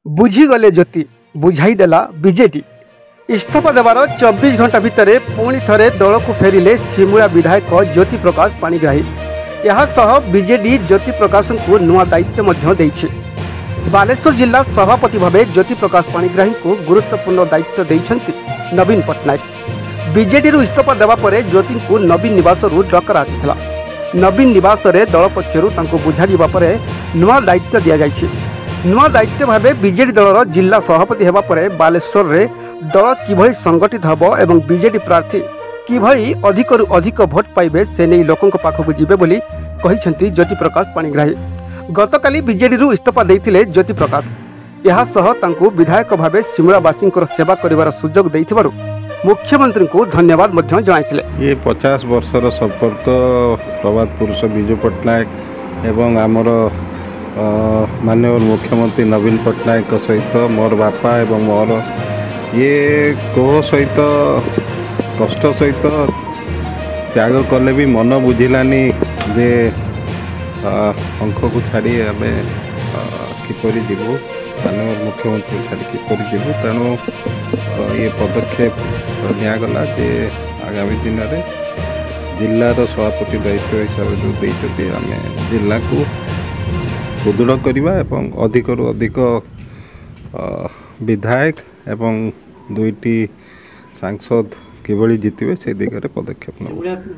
बुझीगले ज्योति बुझाईदेला BJD इस्तीफा देवार 24 घंटा भितर पुणी थे दल को फेरिले सिमुला विधायक ज्योति प्रकाश पाणिग्राही। यह बीजेडी ज्योति प्रकाश को नुआ दायित्व देइछे। बालेश्वर जिला सभापति भाव ज्योति प्रकाश पाणिग्राही को गुरुत्वपूर्ण दायित्व देइछन्ति नवीन पट्टनायक। बीजेडी इस्तीफा देवा पर ज्योति को नवीन निवास डकर आसाला। नवीन निवास दल पक्षर बुझा पर नुआ दायित्व दि जाइए। नुआ दायित्व भाव बीजेडी दलर जिला सभापति होगा पर बालेश्वर में दल किभली संगठित हम एवं बीजेडी प्रार्थी किभली अधिकरु अधिक भोट पाइबे से नहीं लोकों पाखक जीवे बोली कहिसेंति ज्योति प्रकाश पाणिग्राही। गतकाली बीजेडी इस्तीफा देइथिले ज्योति प्रकाश। यह तांको विधायक भाव सिमुलावासी सेवा करिवार सुजोग देइथिबारु मुख्यमंत्री को धन्यवाद मध्य जणाइथिले। ये 50 वर्षर संपर्क प्रभात पुरुष विजु पट्टनायक एवं आमर माननीय मुख्यमंत्री नवीन पट्टनायक सहित मोर बापा एवं मोर ये कोह सहित कष्ट सहित त्याग कले भी मन बुझिलानी जे अंक को छाड़ी आम किपरि जीवु माननीय मुख्यमंत्री छाड़ी किपरि जीवु तेणु ये पदक्षेप निगला जे आगामी दिन में जिलार सभापति दायित्व हिसाब से जो देते आम जिला को सुदृढ़ करवा एवं अधिकरु अधिक विधायक एवं दुईटी सांसद किभली जितबे से दिगरे पदक्षेप नेब।